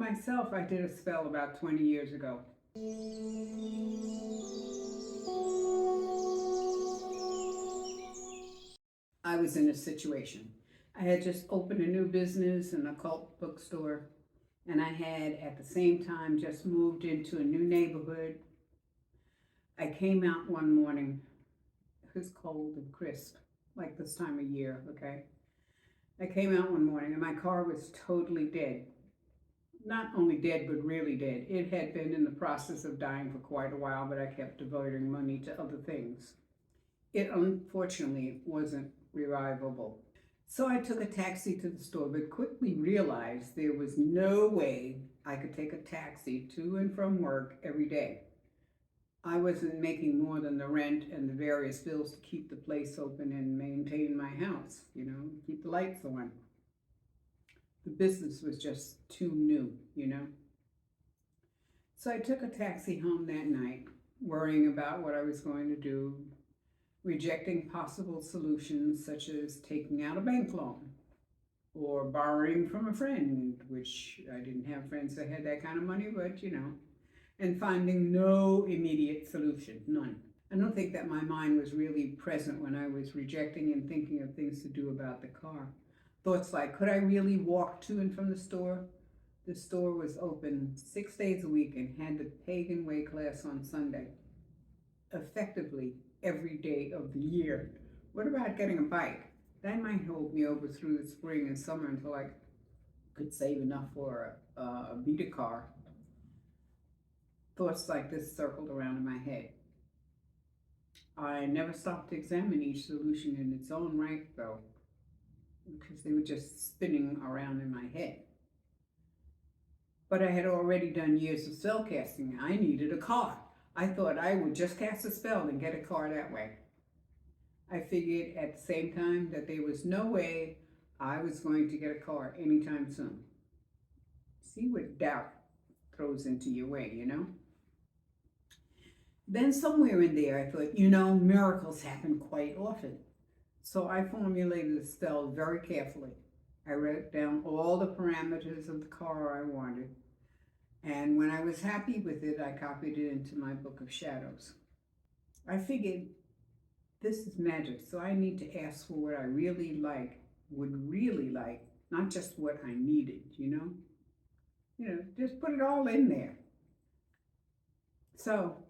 myself, I did a spell about 20 years ago. I was in a situation. I had just opened a new business, an occult bookstore, and I had at the same time just moved into a new neighborhood. I came out one morning. It was cold and crisp, like this time of year, okay? I came out one morning and my car was totally dead. Not only dead, but really dead. It had been in the process of dying for quite a while, but I kept diverting money to other things. It unfortunately wasn't revivable. So I took a taxi to the store, but quickly realized there was no way I could take a taxi to and from work every day. I wasn't making more than the rent and the various bills to keep the place open and maintain my house, you know, keep the lights on. The business was just too new, you know. So I took a taxi home that night, worrying about what I was going to do, rejecting possible solutions such as taking out a bank loan or borrowing from a friend, which I didn't have friends that had that kind of money, but you know, and finding no immediate solution, none. I don't think that my mind was really present when I was rejecting and thinking of things to do about the car. Thoughts like, could I really walk to and from the store? The store was open 6 days a week and had the Pagan Way class on Sunday, effectively every day of the year. What about getting a bike? That might hold me over through the spring and summer until I could save enough for a 𝗵𝗏𝗃 car. Thoughts like this circled around in my head. I never stopped to examine each solution in its own right, though, because they were just spinning around in my head. But I had already done years of spell casting. I needed a car. I thought I would just cast a spell and get a car that way. I figured at the same time that there was no way I was going to get a car anytime soon. See what doubt throws into your way, you know? Then somewhere in there, I thought, you know, miracles happen quite often. So I formulated a spell very carefully. I wrote down all the parameters of the car I wanted. And when I was happy with it, I copied it into my book of shadows. I figured this is magic, so I need to ask for what I really like, would really like, not just what I needed, you know? You know, just put it all in there. So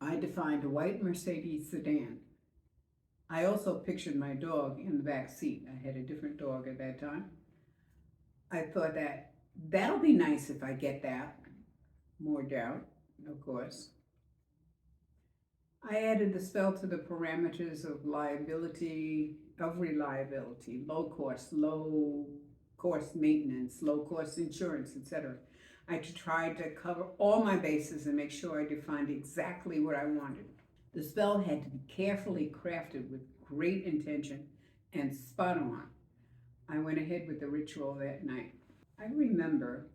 I defined a white Mercedes sedan. I also pictured my dog in the back seat. I had a different dog at that time. I thought that'll be nice if I get that. More doubt, of course. I added the spell to the parameters of reliability, low cost maintenance, low cost insurance, etc. I tried to cover all my bases and make sure I defined exactly what I wanted. The spell had to be carefully crafted with great intention and spot on. I went ahead with the ritual that night. I remember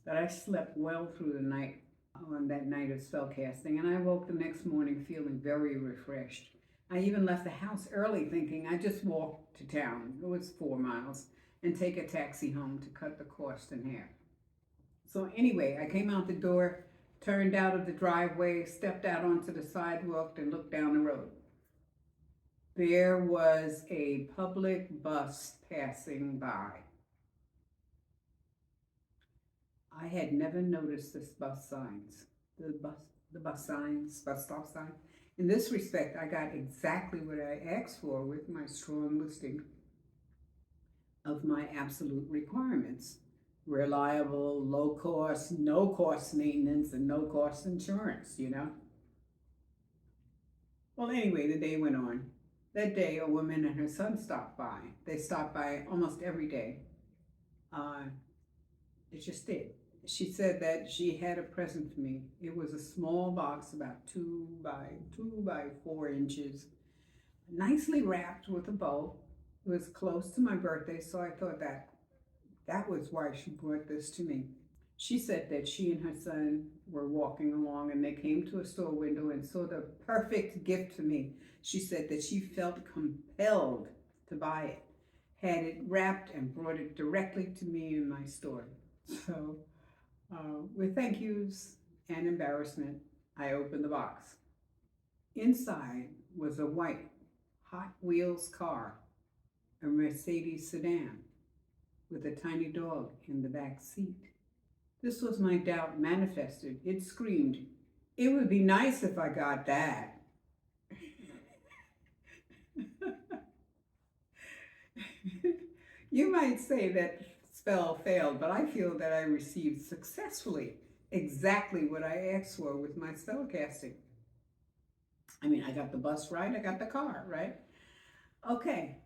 that I slept well through the night on that night of spell casting, and I woke the next morning feeling very refreshed. I even left the house early thinking I just walk to town, it was 4 miles, and take a taxi home to cut the cost in half. So anyway, I came out the door, turned out of the driveway, stepped out onto the sidewalk and looked down the road. There was a public bus passing by. I had never noticed this bus signs, the bus stop sign. In this respect, I got exactly what I asked for with my strong listing of my absolute requirements. Reliable, low cost, no cost maintenance, and no cost insurance, you know? Well, anyway, the day went on. That day, a woman and her son stopped by. They stopped by almost every day. It just did. She said that she had a present for me. It was a small box about 2 by 4 inches, nicely wrapped with a bow. It was close to my birthday, so I thought that was why she brought this to me. She said that she and her son were walking along and they came to a store window and saw the perfect gift for me. She said that she felt compelled to buy it, had it wrapped and brought it directly to me in my store. So with thank yous and embarrassment, I opened the box. Inside was a white Hot Wheels car, a Mercedes sedan, with a tiny dog in the back seat. This was my doubt manifested. It screamed, "It would be nice if I got that." You might say that spell failed, but I feel that I received successfully exactly what I asked for with my spell casting. I mean, I got the bus ride, I got the car, right? Okay.